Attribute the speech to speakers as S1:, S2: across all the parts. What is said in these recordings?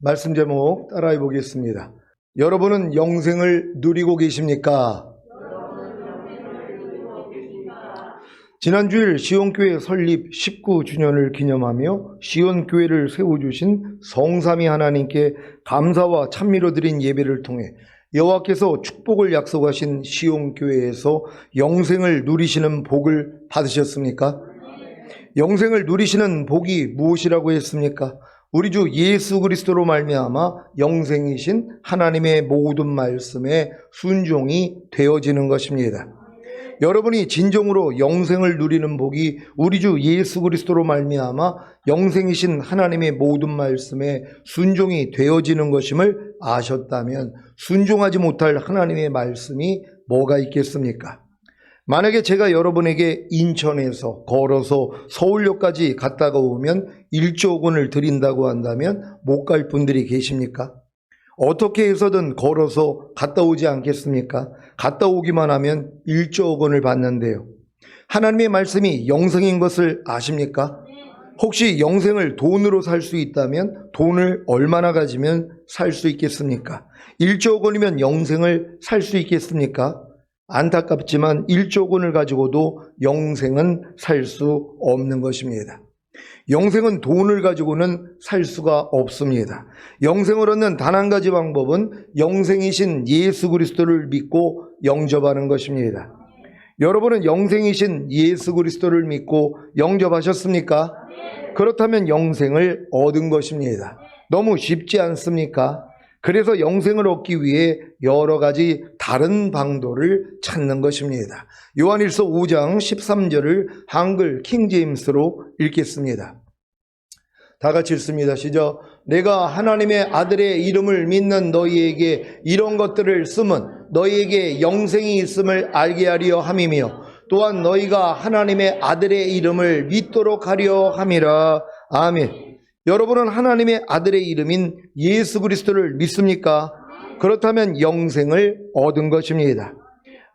S1: 말씀 제목 따라해 보겠습니다. 여러분은 영생을 누리고 계십니까? 지난주일 시온교회 설립 19주년을 기념하며 시온교회를 세워주신 성삼위 하나님께 감사와 찬미로 드린 예배를 통해 여호와께서 축복을 약속하신 시온교회에서 영생을 누리시는 복을 받으셨습니까? 영생을 누리시는 복이 무엇이라고 했습니까? 우리 주 예수 그리스도로 말미암아 영생이신 하나님의 모든 말씀에 순종이 되어지는 것입니다. 여러분이 진정으로 영생을 누리는 복이 우리 주 예수 그리스도로 말미암아 영생이신 하나님의 모든 말씀에 순종이 되어지는 것임을 아셨다면 순종하지 못할 하나님의 말씀이 뭐가 있겠습니까? 만약에 제가 여러분에게 인천에서 걸어서 서울역까지 갔다가 오면 1조 원을 드린다고 한다면 못 갈 분들이 계십니까? 어떻게 해서든 걸어서 갔다 오지 않겠습니까? 갔다 오기만 하면 1조 원을 받는데요. 하나님의 말씀이 영생인 것을 아십니까? 혹시 영생을 돈으로 살 수 있다면 돈을 얼마나 가지면 살 수 있겠습니까? 1조 원이면 영생을 살 수 있겠습니까? 안타깝지만 1조 원을 가지고도 영생은 살 수 없는 것입니다. 영생은 돈을 가지고는 살 수가 없습니다. 영생을 얻는 단 한 가지 방법은 영생이신 예수 그리스도를 믿고 영접하는 것입니다. 여러분은 영생이신 예수 그리스도를 믿고 영접하셨습니까? 그렇다면 영생을 얻은 것입니다. 너무 쉽지 않습니까? 그래서 영생을 얻기 위해 여러 가지 다른 방도를 찾는 것입니다. 요한일서 5장 13절을 한글 킹제임스로 읽겠습니다. 다 같이 읽습니다. 시작. 내가 하나님의 아들의 이름을 믿는 너희에게 이런 것들을 쓰면 너희에게 영생이 있음을 알게 하려 함이며 또한 너희가 하나님의 아들의 이름을 믿도록 하려 함이라. 아멘. 여러분은 하나님의 아들의 이름인 예수 그리스도를 믿습니까? 그렇다면 영생을 얻은 것입니다.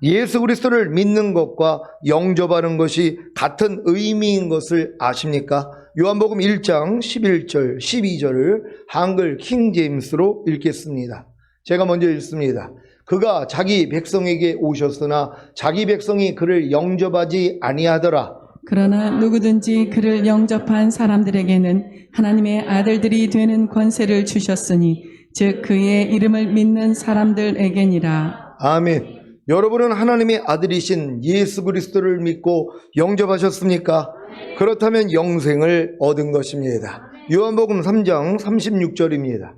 S1: 예수 그리스도를 믿는 것과 영접하는 것이 같은 의미인 것을 아십니까? 요한복음 1장 11절 12절을 한글 킹제임스로 읽겠습니다. 제가 먼저 읽습니다. 그가 자기 백성에게 오셨으나 자기 백성이 그를 영접하지 아니하더라.
S2: 그러나 누구든지 그를 영접한 사람들에게는 하나님의 아들들이 되는 권세를 주셨으니 즉 그의 이름을 믿는 사람들에게니라.
S1: 아멘. 여러분은 하나님의 아들이신 예수 그리스도를 믿고 영접하셨습니까? 그렇다면 영생을 얻은 것입니다. 요한복음 3장 36절입니다.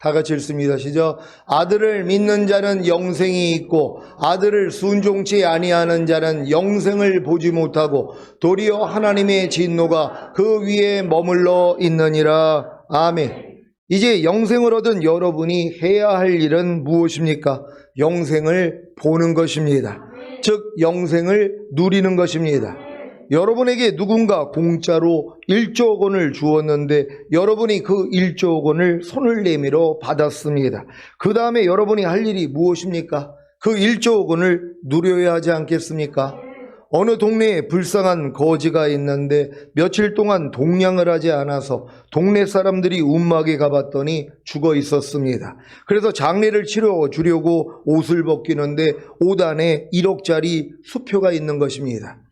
S1: 다 같이 읽습니다. 시작. 아들을 믿는 자는 영생이 있고 아들을 순종치 아니하는 자는 영생을 보지 못하고 도리어 하나님의 진노가 그 위에 머물러 있느니라. 아멘. 이제 영생을 얻은 여러분이 해야 할 일은 무엇입니까? 영생을 보는 것입니다. 즉 영생을 누리는 것입니다. 여러분에게 누군가 공짜로 1조 원을 주었는데 여러분이 그 1조 원을 손을 내밀어 받았습니다. 그 다음에 여러분이 할 일이 무엇입니까? 그 1조 원을 누려야 하지 않겠습니까? 어느 동네에 불쌍한 거지가 있는데 며칠 동안 동냥을 하지 않아서 동네 사람들이 움막에 가봤더니 죽어 있었습니다. 그래서 장례를 치러 주려고 옷을 벗기는데 옷 안에 1억짜리 수표가 있는 것입니다.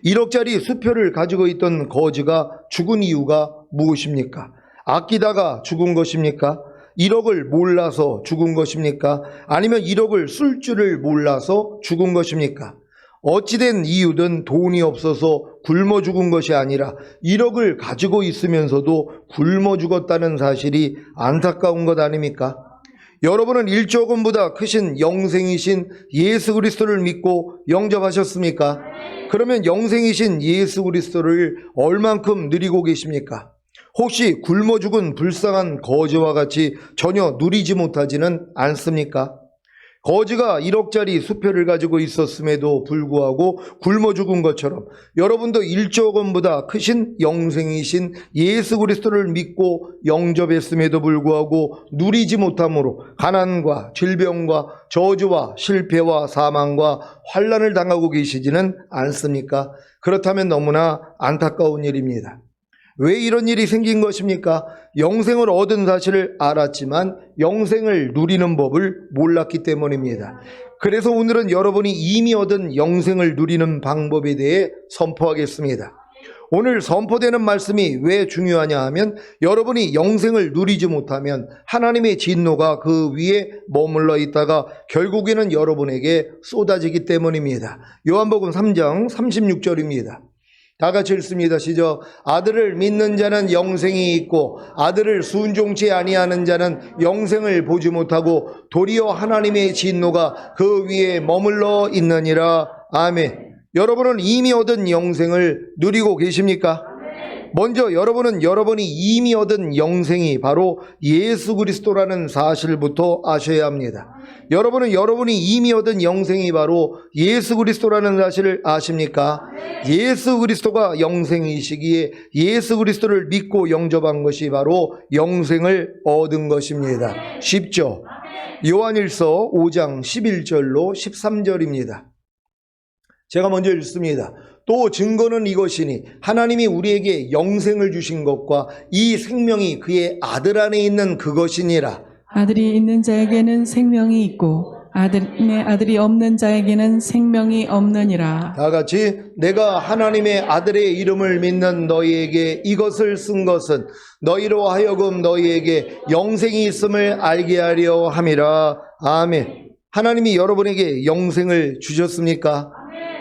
S1: 1억짜리 수표를 가지고 있던 거지가 죽은 이유가 무엇입니까? 아끼다가 죽은 것입니까? 1억을 몰라서 죽은 것입니까? 아니면 1억을 쓸 줄을 몰라서 죽은 것입니까? 어찌된 이유든 돈이 없어서 굶어 죽은 것이 아니라 1억을 가지고 있으면서도 굶어 죽었다는 사실이 안타까운 것 아닙니까? 여러분은 1조 원보다 크신 영생이신 예수 그리스도를 믿고 영접하셨습니까? 그러면 영생이신 예수 그리스도를 얼만큼 누리고 계십니까? 혹시 굶어 죽은 불쌍한 거지와 같이 전혀 누리지 못하지는 않습니까? 거지가 1억짜리 수표를 가지고 있었음에도 불구하고 굶어 죽은 것처럼 여러분도 1조 원보다 크신 영생이신 예수 그리스도를 믿고 영접했음에도 불구하고 누리지 못함으로 가난과 질병과 저주와 실패와 사망과 환난을 당하고 계시지는 않습니까? 그렇다면 너무나 안타까운 일입니다. 왜 이런 일이 생긴 것입니까? 영생을 얻은 사실을 알았지만 영생을 누리는 법을 몰랐기 때문입니다. 그래서 오늘은 여러분이 이미 얻은 영생을 누리는 방법에 대해 선포하겠습니다. 오늘 선포되는 말씀이 왜 중요하냐 하면 여러분이 영생을 누리지 못하면 하나님의 진노가 그 위에 머물러 있다가 결국에는 여러분에게 쏟아지기 때문입니다. 요한복음 3장 36절입니다. 다 같이 읽습니다. 시작. 아들을 믿는 자는 영생이 있고 아들을 순종치 아니하는 자는 영생을 보지 못하고 도리어 하나님의 진노가 그 위에 머물러 있느니라. 아멘. 여러분은 이미 얻은 영생을 누리고 계십니까? 먼저 여러분이 이미 얻은 영생이 바로 예수 그리스도라는 사실부터 아셔야 합니다. 여러분이 이미 얻은 영생이 바로 예수 그리스도라는 사실을 아십니까? 예수 그리스도가 영생이시기에 예수 그리스도를 믿고 영접한 것이 바로 영생을 얻은 것입니다. 쉽죠? 요한일서 5장 11절로 13절입니다. 제가 먼저 읽습니다. 또 증거는 이것이니 하나님이 우리에게 영생을 주신 것과 이 생명이 그의 아들 안에 있는 그것이니라.
S2: 아들이 있는 자에게는 생명이 있고 아들의 아들이 없는 자에게는 생명이 없느니라.
S1: 다 같이 내가 하나님의 아들의 이름을 믿는 너희에게 이것을 쓴 것은 너희로 하여금 너희에게 영생이 있음을 알게 하려 함이라. 아멘. 하나님이 여러분에게 영생을 주셨습니까?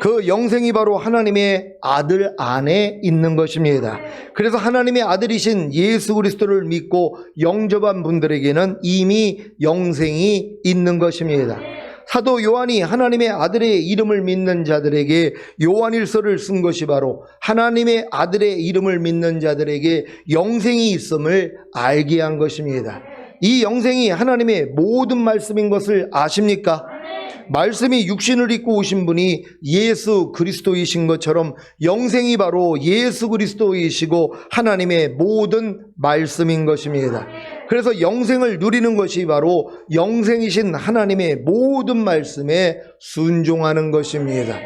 S1: 그 영생이 바로 하나님의 아들 안에 있는 것입니다. 그래서 하나님의 아들이신 예수 그리스도를 믿고 영접한 분들에게는 이미 영생이 있는 것입니다. 사도 요한이 하나님의 아들의 이름을 믿는 자들에게 요한일서를 쓴 것이 바로 하나님의 아들의 이름을 믿는 자들에게 영생이 있음을 알게 한 것입니다. 이 영생이 하나님의 모든 말씀인 것을 아십니까? 말씀이 육신을 입고 오신 분이 예수 그리스도이신 것처럼 영생이 바로 예수 그리스도이시고 하나님의 모든 말씀인 것입니다. 그래서 영생을 누리는 것이 바로 영생이신 하나님의 모든 말씀에 순종하는 것입니다.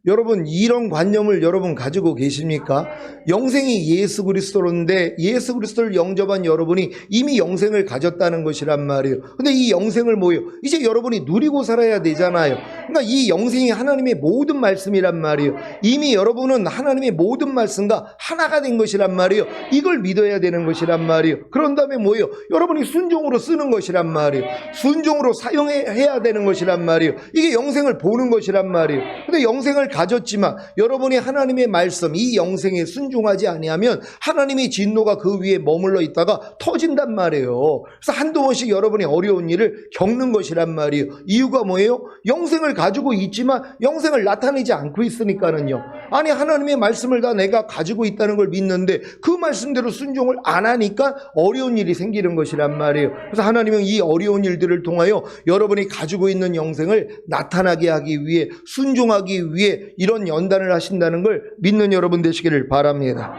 S1: 여러분, 이런 관념을 여러분 가지고 계십니까? 영생이 예수 그리스도인데 예수 그리스도를 영접한 여러분이 이미 영생을 가졌다는 것이란 말이에요. 근데 이 영생을 뭐예요? 이제 여러분이 누리고 살아야 되잖아요. 그러니까 이 영생이 하나님의 모든 말씀이란 말이에요. 이미 여러분은 하나님의 모든 말씀과 하나가 된 것이란 말이에요. 이걸 믿어야 되는 것이란 말이에요. 그런 다음에 뭐예요? 여러분이 순종으로 쓰는 것이란 말이에요. 순종으로 사용해야 되는 것이란 말이에요. 이게 영생을 보는 것이란 말이에요. 근데 영생을 가졌지만 여러분이 하나님의 말씀, 이 영생에 순종하지 아니하면 하나님의 진노가 그 위에 머물러 있다가 터진단 말이에요. 그래서 한두 번씩 여러분이 어려운 일을 겪는 것이란 말이에요. 이유가 뭐예요? 영생을 가지고 있지만 영생을 나타내지 않고 있으니까는요. 아니, 하나님의 말씀을 다 내가 가지고 있다는 걸 믿는데 그 말씀대로 순종을 안 하니까 어려운 일이 생기는 것이란 말이에요. 그래서 하나님은 이 어려운 일들을 통하여 여러분이 가지고 있는 영생을 나타나게 하기 위해, 순종하기 위해 이런 연단을 하신다는 걸 믿는 여러분 되시기를 바랍니다.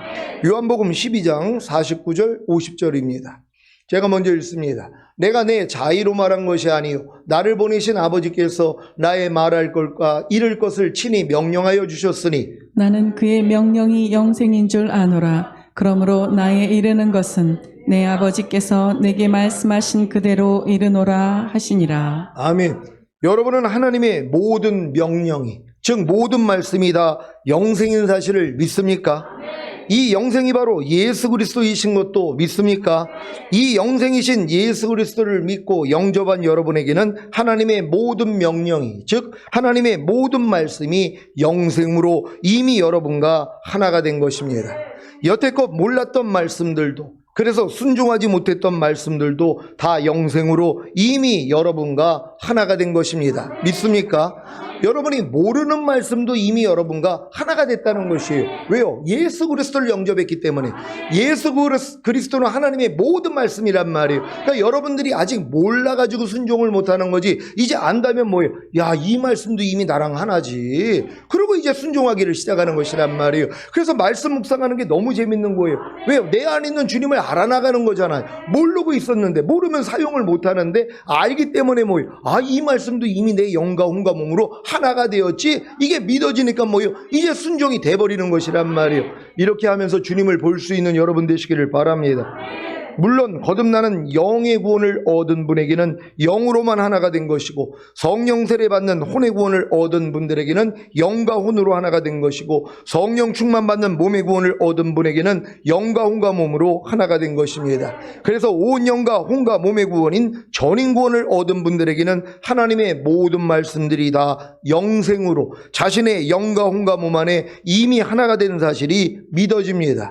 S1: 요한복음 12장 49절 50절입니다. 제가 먼저 읽습니다. 내가 내 자의로 말한 것이 아니요 나를 보내신 아버지께서 나의 말할 것과 이를 것을 친히 명령하여 주셨으니
S2: 나는 그의 명령이 영생인 줄 아노라. 그러므로 나의 이르는 것은 내 아버지께서 내게 말씀하신 그대로 이르노라 하시니라.
S1: 아멘. 여러분은 하나님의 모든 명령이, 즉 모든 말씀이 다 영생인 사실을 믿습니까? 이 영생이 바로 예수 그리스도이신 것도 믿습니까? 이 영생이신 예수 그리스도를 믿고 영접한 여러분에게는 하나님의 모든 명령이, 즉 하나님의 모든 말씀이 영생으로 이미 여러분과 하나가 된 것입니다. 여태껏 몰랐던 말씀들도, 그래서 순종하지 못했던 말씀들도 다 영생으로 이미 여러분과 하나가 된 것입니다. 믿습니까? 여러분이 모르는 말씀도 이미 여러분과 하나가 됐다는 것이에요. 왜요? 예수 그리스도를 영접했기 때문에. 예수 그리스도는 하나님의 모든 말씀이란 말이에요. 그러니까 여러분들이 아직 몰라가지고 순종을 못하는 거지, 이제 안다면 뭐예요? 야, 이 말씀도 이미 나랑 하나지. 그리고 이제 순종하기를 시작하는 것이란 말이에요. 그래서 말씀 묵상하는 게 너무 재밌는 거예요. 왜요? 내 안에 있는 주님을 알아나가는 거잖아요. 모르고 있었는데, 모르면 사용을 못하는데 알기 때문에 뭐예요? 이 말씀도 이미 내 영과 혼과 몸으로 하나가 되었지. 이게 믿어지니까 뭐요? 이제 순종이 돼버리는 것이란 말이에요. 이렇게 하면서 주님을 볼 수 있는 여러분 되시기를 바랍니다. 물론 거듭나는 영의 구원을 얻은 분에게는 영으로만 하나가 된 것이고, 성령 세례 받는 혼의 구원을 얻은 분들에게는 영과 혼으로 하나가 된 것이고, 성령 충만 받는 몸의 구원을 얻은 분에게는 영과 혼과 몸으로 하나가 된 것입니다. 그래서 온 영과 혼과 몸의 구원인 전인 구원을 얻은 분들에게는 하나님의 모든 말씀들이 다 영생으로 자신의 영과 혼과 몸 안에 이미 하나가 된 사실이 믿어집니다.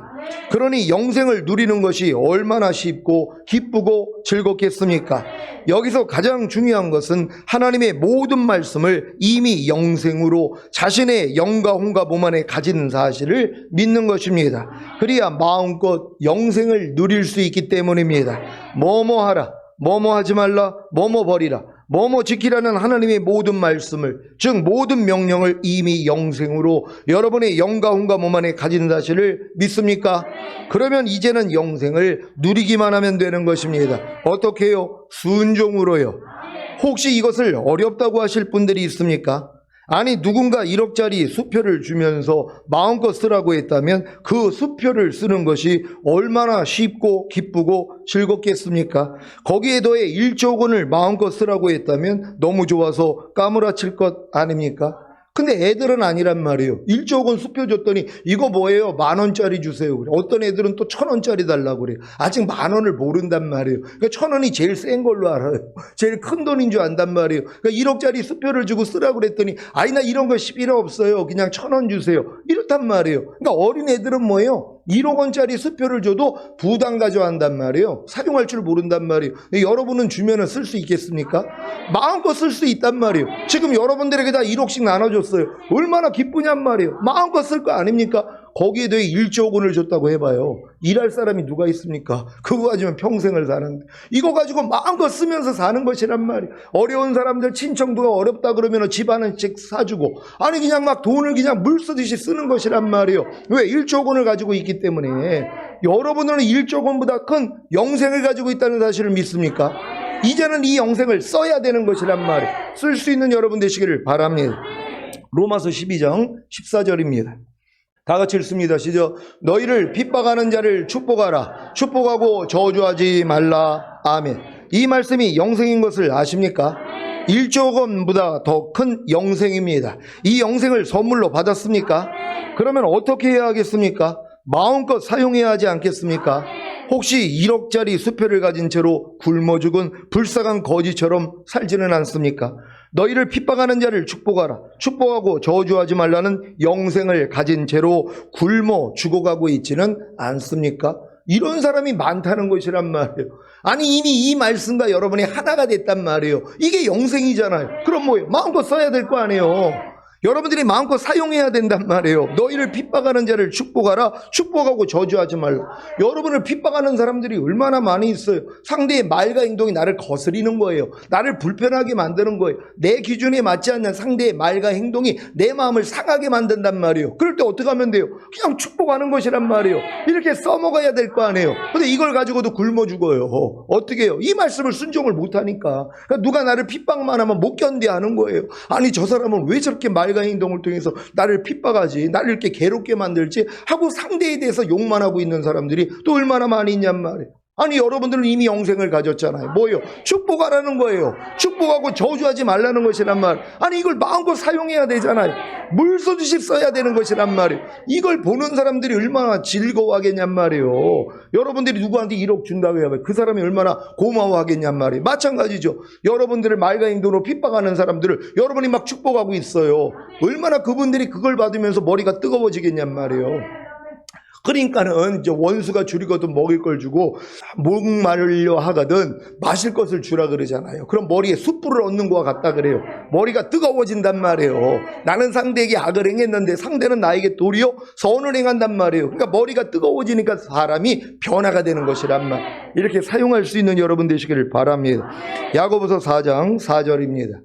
S1: 그러니 영생을 누리는 것이 얼마나 쉽고 기쁘고 즐겁겠습니까? 여기서 가장 중요한 것은 하나님의 모든 말씀을 이미 영생으로 자신의 영과 혼과 몸 안에 가진 사실을 믿는 것입니다. 그래야 마음껏 영생을 누릴 수 있기 때문입니다. 뭐뭐 하라, 뭐뭐 하지 말라, 뭐뭐 버리라, 뭐뭐 지키라는 하나님의 모든 말씀을, 즉 모든 명령을 이미 영생으로 여러분의 영과 혼과 몸 안에 가진 사실을 믿습니까? 그러면 이제는 영생을 누리기만 하면 되는 것입니다. 어떻게 해요? 순종으로요. 혹시 이것을 어렵다고 하실 분들이 있습니까? 아니, 누군가 1억짜리 수표를 주면서 마음껏 쓰라고 했다면 그 수표를 쓰는 것이 얼마나 쉽고 기쁘고 즐겁겠습니까? 거기에 더해 1조 원을 마음껏 쓰라고 했다면 너무 좋아서 까무라칠 것 아닙니까? 근데 애들은 아니란 말이에요. 1조 원 수표 줬더니 이거 뭐예요? 10,000원짜리 주세요. 그래. 어떤 애들은 또 1,000원짜리 달라고 그래요. 아직 10,000원을 모른단 말이에요. 그러니까 1,000원이 제일 센 걸로 알아요. 제일 큰 돈인 줄 안단 말이에요. 그러니까 1억짜리 수표를 주고 쓰라고 그랬더니 아니 나 이런 거 필요 없어요. 그냥 1,000원 주세요. 이렇단 말이에요. 그러니까 어린 애들은 뭐예요? 1억 원짜리 수표를 줘도 부담 가져간단 말이에요. 사용할 줄 모른단 말이에요. 여러분은 주면은 쓸 수 있겠습니까? 마음껏 쓸 수 있단 말이에요. 지금 여러분들에게 다 1억씩 나눠줬어요. 얼마나 기쁘냔 말이에요. 마음껏 쓸 거 아닙니까? 거기에 대해 1조 원을 줬다고 해봐요. 일할 사람이 누가 있습니까? 그거 가지고 평생을 사는데, 이거 가지고 마음껏 쓰면서 사는 것이란 말이에요. 어려운 사람들 친척 누가 어렵다 그러면 집 하나씩 사주고, 아니 그냥 막 돈을 그냥 물 쓰듯이 쓰는 것이란 말이에요. 왜? 1조 원을 가지고 있기 때문에. 여러분들은 1조 원보다 큰 영생을 가지고 있다는 사실을 믿습니까? 이제는 이 영생을 써야 되는 것이란 말이에요. 쓸 수 있는 여러분 되시기를 바랍니다. 로마서 12장 14절입니다. 다 같이 읽습니다. 시작. 너희를 핍박하는 자를 축복하라. 축복하고 저주하지 말라. 아멘. 이 말씀이 영생인 것을 아십니까? 1조 원보다 더 큰 영생입니다. 이 영생을 선물로 받았습니까? 그러면 어떻게 해야 하겠습니까? 마음껏 사용해야 하지 않겠습니까? 혹시 1억짜리 수표를 가진 채로 굶어 죽은 불쌍한 거지처럼 살지는 않습니까? 너희를 핍박하는 자를 축복하라. 축복하고 저주하지 말라는 영생을 가진 채로 굶어 죽어가고 있지는 않습니까? 이런 사람이 많다는 것이란 말이에요. 아니 이미 이 말씀과 여러분이 하나가 됐단 말이에요. 이게 영생이잖아요. 그럼 뭐예요? 마음껏 써야 될 거 아니에요. 여러분들이 마음껏 사용해야 된단 말이에요. 너희를 핍박하는 자를 축복하라. 축복하고 저주하지 말라. 여러분을 핍박하는 사람들이 얼마나 많이 있어요. 상대의 말과 행동이 나를 거스리는 거예요. 나를 불편하게 만드는 거예요. 내 기준에 맞지 않는 상대의 말과 행동이 내 마음을 상하게 만든단 말이에요. 그럴 때 어떻게 하면 돼요? 그냥 축복하는 것이란 말이에요. 이렇게 써먹어야 될 거 아니에요. 근데 이걸 가지고도 굶어 죽어요. 어떻게 해요? 이 말씀을 순종을 못하니까. 그러니까 누가 나를 핍박만 하면 못 견뎌하는 거예요. 아니 저 사람은 왜 저렇게 말과 행동을 통해서 나를 핍박하지, 나를 이렇게 괴롭게 만들지 하고 상대에 대해서 욕만 하고 있는 사람들이 또 얼마나 많이 있냔 말이에요. 아니 여러분들은 이미 영생을 가졌잖아요. 뭐예요? 축복하라는 거예요. 축복하고 저주하지 말라는 것이란 말. 아니 이걸 마음껏 사용해야 되잖아요. 물 쏘듯이 써야 되는 것이란 말이에요. 이걸 보는 사람들이 얼마나 즐거워하겠냔 말이에요. 여러분들이 누구한테 1억 준다고 해요. 그 사람이 얼마나 고마워하겠냔 말이에요. 마찬가지죠. 여러분들을 말과 행동으로 핍박하는 사람들을 여러분이 막 축복하고 있어요. 얼마나 그분들이 그걸 받으면서 머리가 뜨거워지겠냔 말이에요. 그러니까는 이제 원수가 줄이거든 먹일 걸 주고 목마르려 하거든 마실 것을 주라 그러잖아요. 그럼 머리에 숯불을 얻는 거와 같다 그래요. 머리가 뜨거워진단 말이에요. 나는 상대에게 악을 행했는데 상대는 나에게 도리어 선을 행한단 말이에요. 그러니까 머리가 뜨거워지니까 사람이 변화가 되는 것이란 말. 이렇게 사용할 수 있는 여러분 되시기를 바랍니다. 야고보서 4장 4절입니다.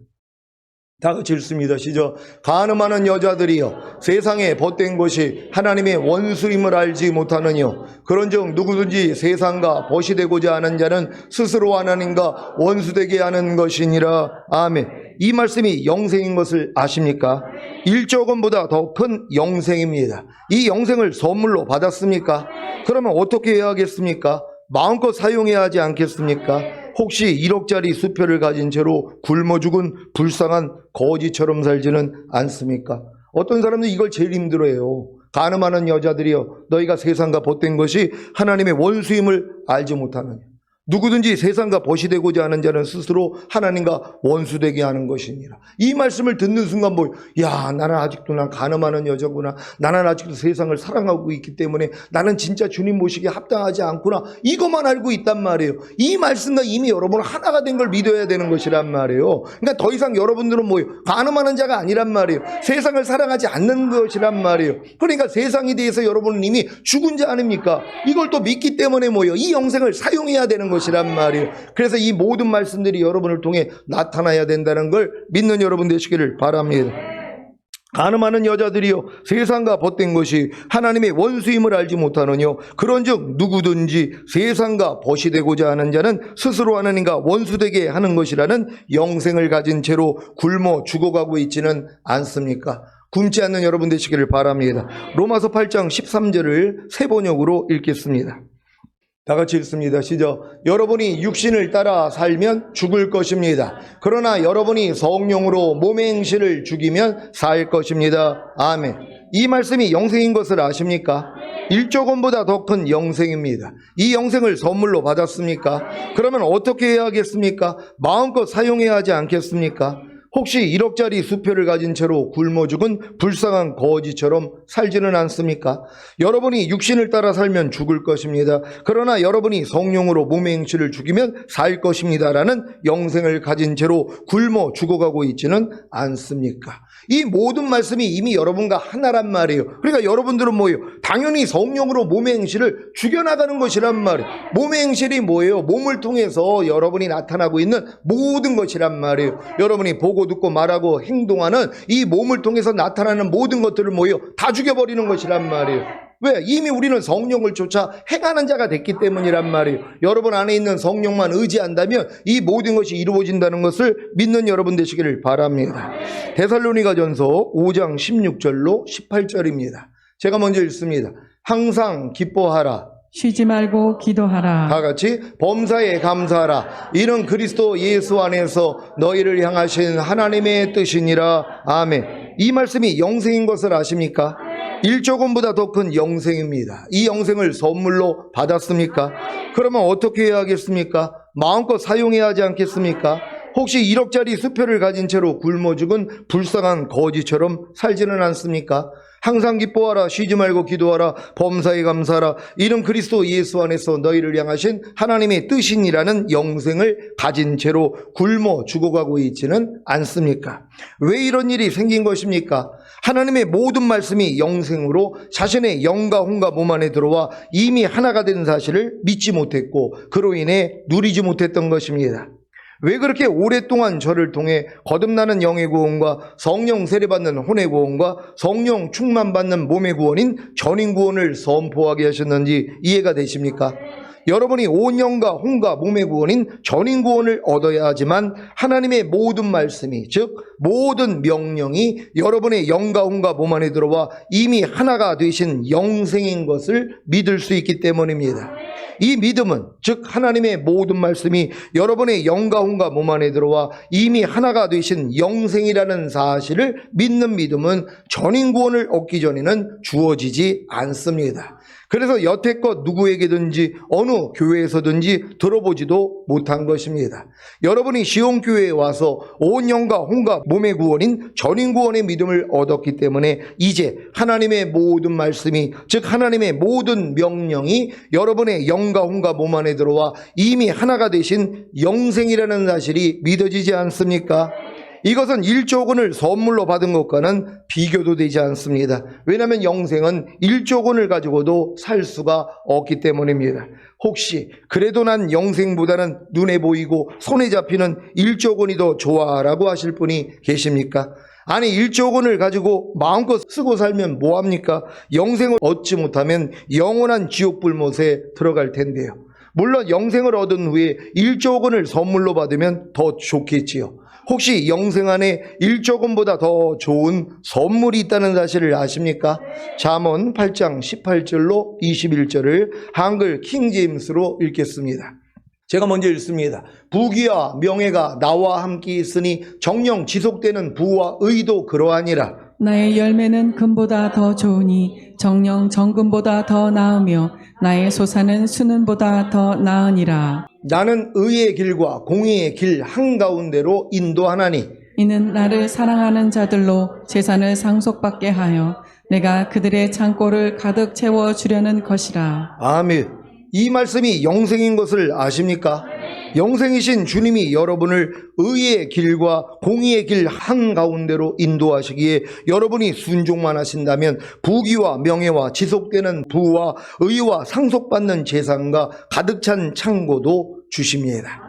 S1: 다 같이 읽습니다. 시작. 간음하는 여자들이여 세상에 벗된 것이 하나님의 원수임을 알지 못하느뇨. 그런즉 누구든지 세상과 벗이 되고자 하는 자는 스스로 하나님과 원수되게 하는 것이니라. 아멘. 이 말씀이 영생인 것을 아십니까? 일조금보다 더 큰 영생입니다. 이 영생을 선물로 받았습니까? 그러면 어떻게 해야 하겠습니까? 마음껏 사용해야 하지 않겠습니까? 혹시 1억짜리 수표를 가진 채로 굶어 죽은 불쌍한 거지처럼 살지는 않습니까? 어떤 사람들이 이걸 제일 힘들어해요. 간음하는 여자들이여 너희가 세상과 벗된 것이 하나님의 원수임을 알지 못하느냐. 누구든지 세상과 벗이 되고자 하는 자는 스스로 하나님과 원수되게 하는 것이니라. 이 말씀을 듣는 순간 야, 나는 아직도 난 간음하는 여자구나. 나는 아직도 세상을 사랑하고 있기 때문에 나는 진짜 주님 모시기에 합당하지 않구나. 이것만 알고 있단 말이에요. 이 말씀과 이미 여러분은 하나가 된 걸 믿어야 되는 것이란 말이에요. 그러니까 더 이상 여러분들은 간음하는 자가 아니란 말이에요. 세상을 사랑하지 않는 것이란 말이에요. 그러니까 세상에 대해서 여러분은 이미 죽은 자 아닙니까? 이걸 또 믿기 때문에 이 영생을 사용해야 되는 것이란 말이에요. 그래서 이 모든 말씀들이 여러분을 통해 나타나야 된다는 걸 믿는 여러분 되시기를 바랍니다. 간음하는 여자들이여 세상과 벗된 것이 하나님의 원수임을 알지 못하느뇨. 그런즉 누구든지 세상과 벗이 되고자 하는 자는 스스로 하나님과 원수되게 하는 것이라는 영생을 가진 채로 굶어 죽어가고 있지는 않습니까? 굶지 않는 여러분 되시기를 바랍니다. 로마서 8장 13절을 세 번역으로 읽겠습니다. 다 같이 읽습니다. 시작. 여러분이 육신을 따라 살면 죽을 것입니다. 그러나 여러분이 성령으로 몸의 행실을 죽이면 살 것입니다. 아멘. 이 말씀이 영생인 것을 아십니까? 일조금보다 더 큰 영생입니다. 이 영생을 선물로 받았습니까? 그러면 어떻게 해야 하겠습니까? 마음껏 사용해야 하지 않겠습니까? 혹시 1억짜리 수표를 가진 채로 굶어 죽은 불쌍한 거지처럼 살지는 않습니까? 여러분이 육신을 따라 살면 죽을 것입니다. 그러나 여러분이 성령으로 몸의 행실을 죽이면 살 것입니다. 라는 영생을 가진 채로 굶어 죽어가고 있지는 않습니까? 이 모든 말씀이 이미 여러분과 하나란 말이에요. 그러니까 여러분들은 당연히 성령으로 몸의 행실을 죽여나가는 것이란 말이에요. 몸의 행실이 뭐예요? 몸을 통해서 여러분이 나타나고 있는 모든 것이란 말이에요. 여러분이 보고 듣고 말하고 행동하는 이 몸을 통해서 나타나는 모든 것들을 다 죽여버리는 것이란 말이에요. 왜? 이미 우리는 성령을 쫓아 행하는 자가 됐기 때문이란 말이에요. 여러분 안에 있는 성령만 의지한다면 이 모든 것이 이루어진다는 것을 믿는 여러분 되시기를 바랍니다. 데살로니가전서 5장 16절로 18절입니다. 제가 먼저 읽습니다. 항상 기뻐하라.
S2: 쉬지 말고 기도하라.
S1: 다 같이 범사에 감사하라. 이는 그리스도 예수 안에서 너희를 향하신 하나님의 뜻이니라. 아멘. 이 말씀이 영생인 것을 아십니까? 일조금보다 더 큰 영생입니다. 이 영생을 선물로 받았습니까? 그러면 어떻게 해야 하겠습니까? 마음껏 사용해야 하지 않겠습니까? 혹시 1억짜리 수표를 가진 채로 굶어 죽은 불쌍한 거지처럼 살지는 않습니까? 항상 기뻐하라. 쉬지 말고 기도하라. 범사에 감사하라. 이는 그리스도 예수 안에서 너희를 향하신 하나님의 뜻이니라는 영생을 가진 채로 굶어 죽어가고 있지는 않습니까? 왜 이런 일이 생긴 것입니까? 하나님의 모든 말씀이 영생으로 자신의 영과 혼과 몸 안에 들어와 이미 하나가 된 사실을 믿지 못했고 그로 인해 누리지 못했던 것입니다. 왜 그렇게 오랫동안 저를 통해 거듭나는 영의 구원과 성령 세례받는 혼의 구원과 성령 충만받는 몸의 구원인 전인 구원을 선포하게 하셨는지 이해가 되십니까? 여러분이 온 영과 혼과 몸의 구원인 전인 구원을 얻어야 하지만 하나님의 모든 말씀이 즉 모든 명령이 여러분의 영과 혼과 몸 안에 들어와 이미 하나가 되신 영생인 것을 믿을 수 있기 때문입니다. 이 믿음은 즉 하나님의 모든 말씀이 여러분의 영과 혼과 몸 안에 들어와 이미 하나가 되신 영생이라는 사실을 믿는 믿음은 전인 구원을 얻기 전에는 주어지지 않습니다. 그래서 여태껏 누구에게든지 어느 교회에서든지 들어보지도 못한 것입니다. 여러분이 시온교회에 와서 온 영과 혼과 몸의 구원인 전인 구원의 믿음을 얻었기 때문에 이제 하나님의 모든 말씀이 즉 하나님의 모든 명령이 여러분의 영과 혼과 몸 안에 들어와 이미 하나가 되신 영생이라는 사실이 믿어지지 않습니까? 이것은 1조 원을 선물로 받은 것과는 비교도 되지 않습니다. 왜냐하면 영생은 1조 원을 가지고도 살 수가 없기 때문입니다. 혹시 그래도 난 영생보다는 눈에 보이고 손에 잡히는 1조 원이 더 좋아라고 하실 분이 계십니까? 아니 1조 원을 가지고 마음껏 쓰고 살면 뭐합니까? 영생을 얻지 못하면 영원한 지옥불못에 들어갈 텐데요. 물론 영생을 얻은 후에 1조 원을 선물로 받으면 더 좋겠지요. 혹시 영생 안에 1조 원보다 더 좋은 선물이 있다는 사실을 아십니까? 잠언 8장 18절로 21절을 한글 킹제임스로 읽겠습니다. 제가 먼저 읽습니다. 부귀와 명예가 나와 함께 있으니 정령 지속되는 부와 의도 그러하니라.
S2: 나의 열매는 금보다 더 좋으니 정령 정금보다 더 나으며 나의 소사는 수는보다 더 나으니라.
S1: 나는 의의 길과 공의의 길 한가운데로 인도하나니
S2: 이는 나를 사랑하는 자들로 재산을 상속받게 하여 내가 그들의 창고를 가득 채워주려는 것이라.
S1: 아멘. 이 말씀이 영생인 것을 아십니까? 영생이신 주님이 여러분을 의의 길과 공의의 길 한가운데로 인도하시기에 여러분이 순종만 하신다면 부귀와 명예와 지속되는 부와 의와 상속받는 재산과 가득 찬 창고도 주십니다.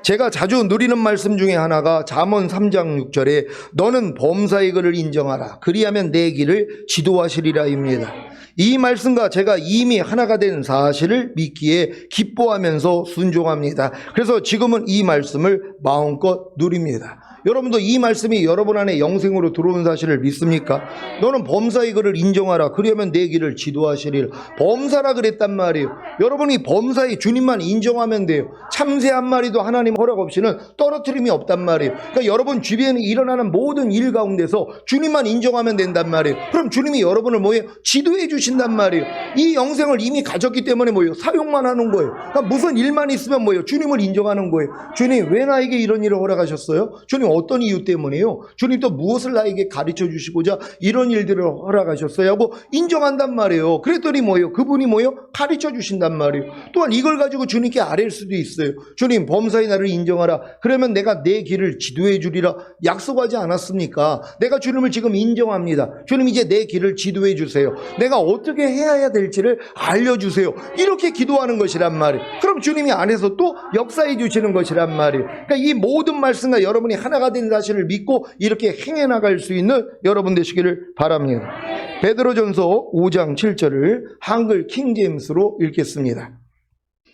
S1: 제가 자주 누리는 말씀 중에 하나가 잠언 3장 6절에 너는 범사의 글을 인정하라 그리하면 내 길을 지도하시리라입니다. 이 말씀과 제가 이미 하나가 된 사실을 믿기에 기뻐하면서 순종합니다. 그래서 지금은 이 말씀을 마음껏 누립니다. 여러분도 이 말씀이 여러분 안에 영생으로 들어온 사실을 믿습니까? 너는 범사의 글을 인정하라 그러면 내 길을 지도하시리라. 범사라 그랬단 말이에요. 여러분이 범사의 주님만 인정하면 돼요. 참새 한 마리도 하나님 허락 없이는 떨어뜨림이 없단 말이에요. 그러니까 여러분 주변에 일어나는 모든 일 가운데서 주님만 인정하면 된단 말이에요. 그럼 주님이 여러분을 뭐예요? 지도해 주신단 말이에요. 이 영생을 이미 가졌기 때문에 뭐예요? 사용만 하는 거예요. 그러니까 무슨 일만 있으면 뭐예요? 주님을 인정하는 거예요. 주님 왜 나에게 이런 일을 허락하셨어요? 주님 어떤 이유 때문에요? 주님 또 무엇을 나에게 가르쳐 주시고자 이런 일들을 허락하셨어요? 하고 인정한단 말이에요. 그랬더니 뭐예요? 그분이 뭐예요? 가르쳐 주신단 말이에요. 또한 이걸 가지고 주님께 아뢰일 수도 있어요. 주님 범사의 나를 인정하라. 그러면 내가 내 길을 지도해 주리라 약속하지 않았습니까? 내가 주님을 지금 인정합니다. 주님 이제 내 길을 지도해 주세요. 내가 어떻게 해야 될지를 알려주세요. 이렇게 기도하는 것이란 말이에요. 그럼 주님이 안에서 또 역사해 주시는 것이란 말이에요. 그러니까 이 모든 말씀과 여러분이 하나가 된 사실을 믿고 이렇게 행해 나갈 수 있는 여러분 되시기를 바랍니다. 베드로전서 5장 7절을 한글 킹제임스로 읽겠습니다.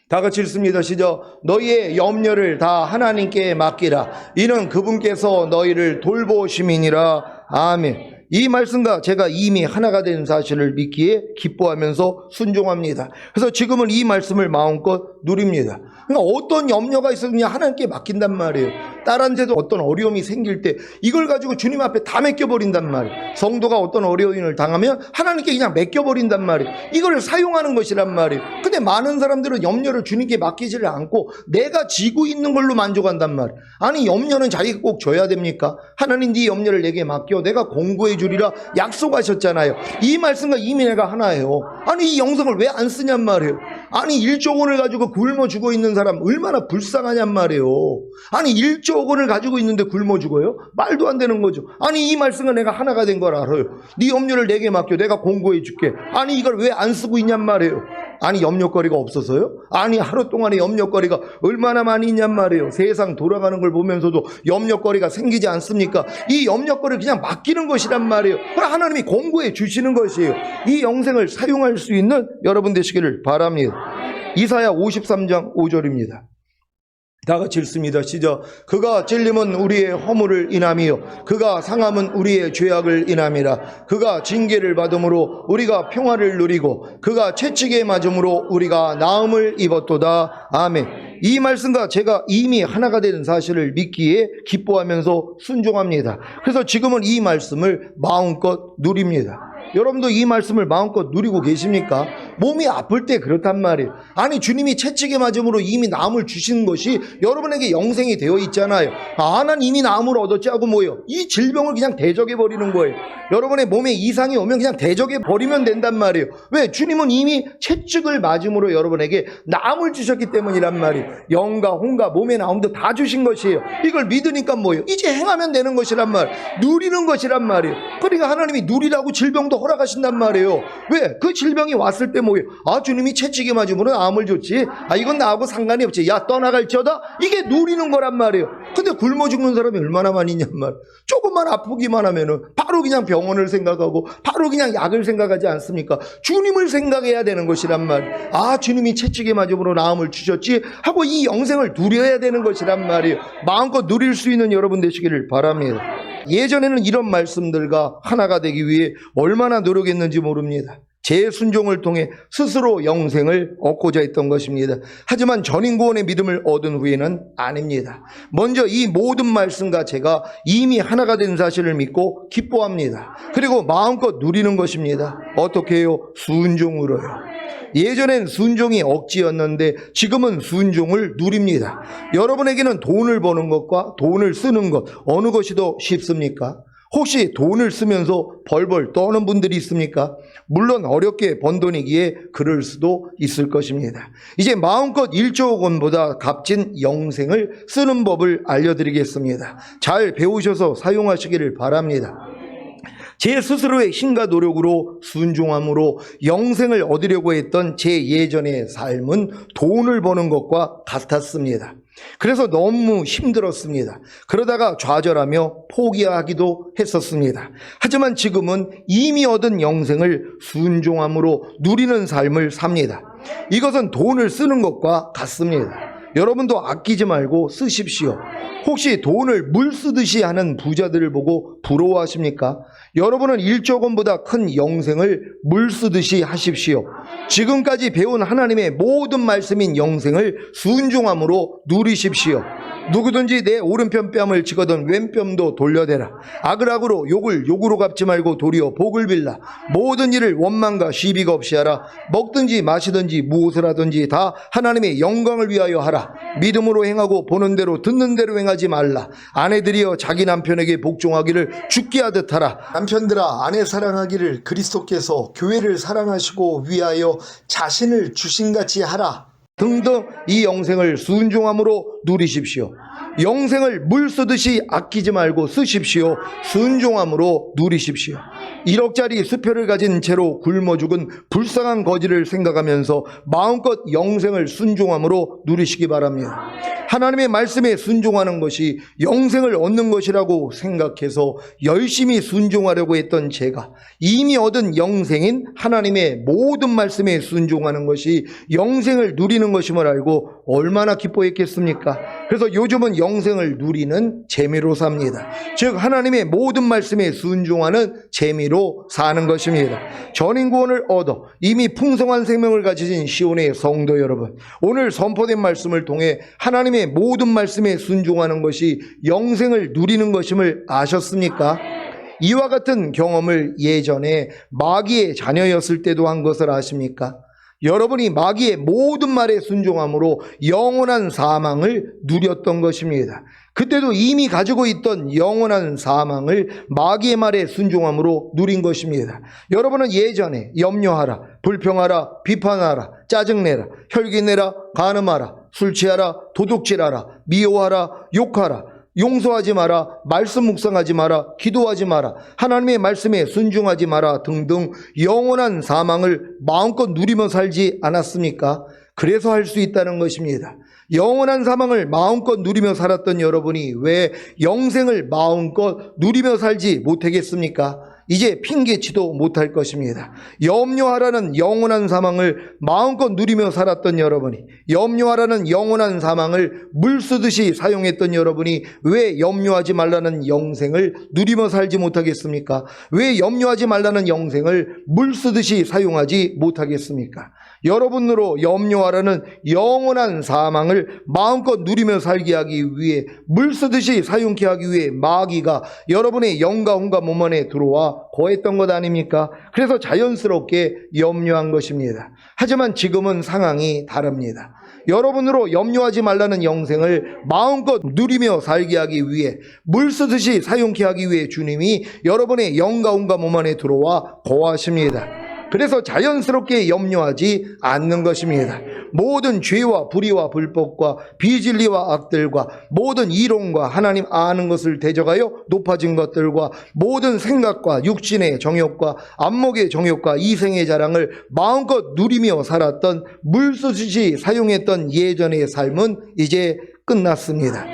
S1: 다 같이 읽습니다. 시작. 너희의 염려를 다 하나님께 맡기라. 이는 그분께서 너희를 돌보심이니라. 아멘. 이 말씀과 제가 이미 하나가 된 사실을 믿기에 기뻐하면서 순종합니다. 그래서 지금은 이 말씀을 마음껏 누립니다. 그러니까 어떤 염려가 있어도 그냥 하나님께 맡긴단 말이에요. 딸한테도 어떤 어려움이 생길 때 이걸 가지고 주님 앞에 다 맡겨버린단 말이에요. 성도가 어떤 어려움을 당하면 하나님께 그냥 맡겨버린단 말이에요. 이걸 사용하는 것이란 말이에요. 근데 많은 사람들은 염려를 주님께 맡기지를 않고 내가 지고 있는 걸로 만족한단 말이에요. 아니 염려는 자기가 꼭 져야 됩니까? 하나님 네 염려를 내게 맡겨 내가 공고해 주리라 약속하셨잖아요. 이 말씀과 이미 내가 하나예요. 아니 이 영성을 왜 안 쓰냔 말이에요. 아니 1조 원을 가지고 굶어 죽어 있는 사람 얼마나 불쌍하냔 말이에요. 아니 1조 원을 가지고 있는데 굶어 죽어요? 말도 안 되는 거죠. 아니 이 말씀은 내가 하나가 된 걸 알아요. 네 염려를 내게 맡겨 내가 공고해 줄게. 아니 이걸 왜 안 쓰고 있냔 말이에요. 아니 염려거리가 없어서요? 아니 하루 동안에 염려거리가 얼마나 많이 있냔 말이에요. 세상 돌아가는 걸 보면서도 염려거리가 생기지 않습니까? 이 염려거리를 그냥 맡기는 것이란 말이에요. 하나님이 공고해 주시는 것이에요. 이 영생을 사용할 수 있는 여러분 되시기를 바랍니다. 이사야 53장 5절입니다. 다 같이 읽습니다. 시작. 그가 찔림은 우리의 허물을 인함이요 그가 상함은 우리의 죄악을 인함이라. 그가 징계를 받음으로 우리가 평화를 누리고 그가 채찍에 맞음으로 우리가 나음을 입었도다. 아멘. 이 말씀과 제가 이미 하나가 된 사실을 믿기에 기뻐하면서 순종합니다. 그래서 지금은 이 말씀을 마음껏 누립니다. 여러분도 이 말씀을 마음껏 누리고 계십니까? 몸이 아플 때 그렇단 말이에요. 아니 주님이 채찍에 맞음으로 이미 나음을 주신 것이 여러분에게 영생이 되어 있잖아요. 아, 난 이미 나음을 얻었지 하고 뭐예요? 이 질병을 그냥 대적해 버리는 거예요. 여러분의 몸에 이상이 오면 그냥 대적해 버리면 된단 말이에요. 왜? 주님은 이미 채찍을 맞음으로 여러분에게 나음을 주셨기 때문이란 말이에요. 영과 혼과 몸의 나음도 다 주신 것이에요. 이걸 믿으니까 뭐예요? 이제 행하면 되는 것이란 말이에요. 누리는 것이란 말이에요. 그러니까 하나님이 누리라고 질병도 허락하신단 말이에요. 왜? 그 질병이 왔을 때 뭐예요? 아, 주님이 채찍에 맞으면 암을 줬지. 아, 이건 나하고 상관이 없지. 야, 떠나갈지어다. 이게 누리는 거란 말이에요. 근데 굶어 죽는 사람이 얼마나 많이 있냔 말이에요. 조금만 아프기만 하면은 바로 그냥 병원을 생각하고 바로 그냥 약을 생각하지 않습니까? 주님을 생각해야 되는 것이란 말이에요. 아, 주님이 채찍에 맞음으로 나음을 주셨지 하고 이 영생을 누려야 되는 것이란 말이에요. 마음껏 누릴 수 있는 여러분 되시기를 바랍니다. 예전에는 이런 말씀들과 하나가 되기 위해 얼마나 노력했는지 모릅니다. 제 순종을 통해 스스로 영생을 얻고자 했던 것입니다. 하지만 전인구원의 믿음을 얻은 후에는 아닙니다. 먼저 이 모든 말씀과 제가 이미 하나가 된 사실을 믿고 기뻐합니다. 그리고 마음껏 누리는 것입니다. 어떻게 해요? 순종으로요. 예전엔 순종이 억지였는데 지금은 순종을 누립니다. 여러분에게는 돈을 버는 것과 돈을 쓰는 것 어느 것이 더 쉽습니까? 혹시 돈을 쓰면서 벌벌 떠는 분들이 있습니까? 물론 어렵게 번 돈이기에 그럴 수도 있을 것입니다. 이제 마음껏 1조 원보다 값진 영생을 쓰는 법을 알려드리겠습니다. 잘 배우셔서 사용하시기를 바랍니다. 제 스스로의 힘과 노력으로 순종함으로 영생을 얻으려고 했던 제 예전의 삶은 돈을 버는 것과 같았습니다. 그래서 너무 힘들었습니다. 그러다가 좌절하며 포기하기도 했었습니다. 하지만 지금은 이미 얻은 영생을 순종함으로 누리는 삶을 삽니다. 이것은 돈을 쓰는 것과 같습니다. 여러분도 아끼지 말고 쓰십시오. 혹시 돈을 물 쓰듯이 하는 부자들을 보고 부러워하십니까? 여러분은 1조 원보다 큰 영생을 물 쓰듯이 하십시오. 지금까지 배운 하나님의 모든 말씀인 영생을 순종함으로 누리십시오. 누구든지 내 오른편 뺨을 치거든 왼뺨도 돌려대라. 악을 악으로 욕을 욕으로 갚지 말고 도리어 복을 빌라. 모든 일을 원망과 시비가 없이 하라. 먹든지 마시든지 무엇을 하든지 다 하나님의 영광을 위하여 하라. 믿음으로 행하고 보는 대로 듣는 대로 행하지 말라. 아내들이여 자기 남편에게 복종하기를 죽게 하듯 하라. 남편들아 아내 사랑하기를 그리스도께서 교회를 사랑하시고 위하여 자신을 주신같이 하라. 등등 이 영생을 순종함으로 누리십시오. 영생을 물 쓰듯이 아끼지 말고 쓰십시오. 순종함으로 누리십시오. 1억짜리 수표를 가진 채로 굶어 죽은 불쌍한 거지를 생각하면서 마음껏 영생을 순종함으로 누리시기 바랍니다. 하나님의 말씀에 순종하는 것이 영생을 얻는 것이라고 생각해서 열심히 순종하려고 했던 제가 이미 얻은 영생인 하나님의 모든 말씀에 순종하는 것이 영생을 누리는 것임을 알고 얼마나 기뻐했겠습니까? 그래서 요즘은 영생을 누리는 재미로 삽니다. 즉 하나님의 모든 말씀에 순종하는 재미로 사는 것입니다. 전인구원을 얻어 이미 풍성한 생명을 가지신 시온의 성도 여러분, 오늘 선포된 말씀을 통해 하나님의 모든 말씀에 순종하는 것이 영생을 누리는 것임을 아셨습니까? 이와 같은 경험을 예전에 마귀의 자녀였을 때도 한 것을 아십니까? 여러분이 마귀의 모든 말에 순종함으로 영원한 사망을 누렸던 것입니다. 그때도 이미 가지고 있던 영원한 사망을 마귀의 말에 순종함으로 누린 것입니다. 여러분은 예전에 염려하라, 불평하라, 비판하라, 짜증내라, 혈기내라, 간음하라, 술 취하라, 도둑질하라, 미워하라, 욕하라, 용서하지 마라, 말씀 묵상하지 마라, 기도하지 마라, 하나님의 말씀에 순종하지 마라 등등 영원한 사망을 마음껏 누리며 살지 않았습니까? 그래서 할 수 있다는 것입니다. 영원한 사망을 마음껏 누리며 살았던 여러분이 왜 영생을 마음껏 누리며 살지 못하겠습니까? 이제 핑계치도 못할 것입니다. 염려하라는 영원한 사망을 마음껏 누리며 살았던 여러분이, 염려하라는 영원한 사망을 물 쓰듯이 사용했던 여러분이 왜 염려하지 말라는 영생을 누리며 살지 못하겠습니까? 왜 염려하지 말라는 영생을 물 쓰듯이 사용하지 못하겠습니까? 여러분으로 염려하라는 영원한 사망을 마음껏 누리며 살게 하기 위해, 물 쓰듯이 사용케 하기 위해 마귀가 여러분의 영과 혼과 몸 안에 들어와 거했던 것 아닙니까? 그래서 자연스럽게 염려한 것입니다. 하지만 지금은 상황이 다릅니다. 여러분으로 염려하지 말라는 영생을 마음껏 누리며 살게 하기 위해, 물 쓰듯이 사용케 하기 위해 주님이 여러분의 영과 혼과 몸 안에 들어와 거하십니다. 그래서 자연스럽게 염려하지 않는 것입니다. 모든 죄와 불의와 불법과 비진리와 악들과 모든 이론과 하나님 아는 것을 대적하여 높아진 것들과 모든 생각과 육신의 정욕과 안목의 정욕과 이생의 자랑을 마음껏 누리며 살았던 물쓰듯이 사용했던 예전의 삶은 이제 끝났습니다.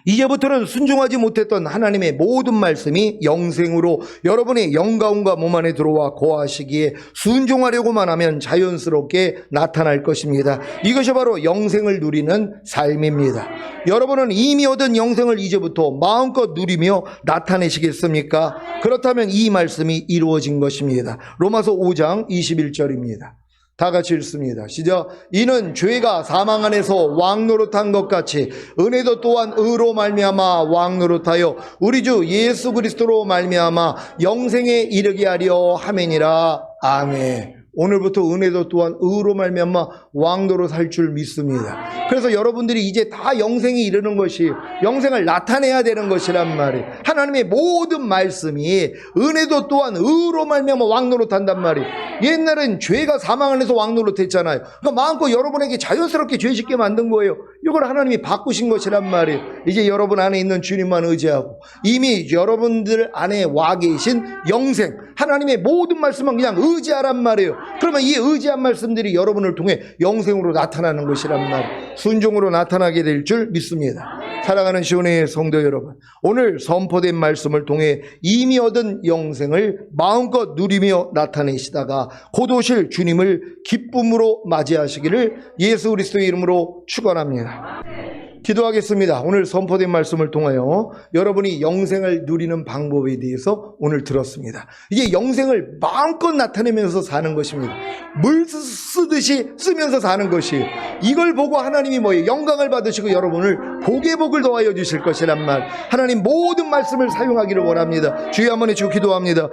S1: 이제부터는 순종하지 못했던 하나님의 모든 말씀이 영생으로 여러분의 영가운과 몸 안에 들어와 거하시기에 순종하려고만 하면 자연스럽게 나타날 것입니다. 이것이 바로 영생을 누리는 삶입니다. 여러분은 이미 얻은 영생을 이제부터 마음껏 누리며 나타내시겠습니까? 그렇다면 이 말씀이 이루어진 것입니다. 로마서 5장 21절입니다. 다 같이 읽습니다. 시작. 이는 죄가 사망 안에서 왕노릇한 것 같이 은혜도 또한 의로 말미암아 왕노릇하여 우리 주 예수 그리스도로 말미암아 영생에 이르게 하려 함이니라. 아멘. 오늘부터 은혜도 또한 의로 말미암아 왕노릇 할 줄 믿습니다. 그래서 여러분들이 이제 다 영생에 이르는 것이 영생을 나타내야 되는 것이란 말이에요. 하나님의 모든 말씀이 은혜도 또한 의로 말미암아 왕노릇 한단 말이에요. 옛날엔 죄가 사망 안에서 왕노릇 했잖아요. 그러니까 마음껏 여러분에게 자연스럽게 죄 짓게 만든 거예요. 이걸 하나님이 바꾸신 것이란 말이에요. 이제 여러분 안에 있는 주님만 의지하고 이미 여러분들 안에 와 계신 영생, 하나님의 모든 말씀만 그냥 의지하란 말이에요. 그러면 이 의지한 말씀들이 여러분을 통해 영생으로 나타나는 것이란 말이에요. 순종으로 나타나게 될 줄 믿습니다. 사랑하는 시온의 성도 여러분, 오늘 선포된 말씀을 통해 이미 얻은 영생을 마음껏 누리며 나타내시다가 곧 오실 주님을 기쁨으로 맞이하시기를 예수 그리스도의 이름으로 축원합니다. 기도하겠습니다. 오늘 선포된 말씀을 통하여 여러분이 영생을 누리는 방법에 대해서 오늘 들었습니다. 이게 영생을 마음껏 나타내면서 사는 것입니다. 물 쓰듯이 쓰면서 사는 것이에요. 이걸 보고 하나님이 뭐예요? 영광을 받으시고 여러분을 복의 복을 더하여 주실 것이란 말. 하나님 모든 말씀을 사용하기를 원합니다. 주여 한번 해주고 기도합니다.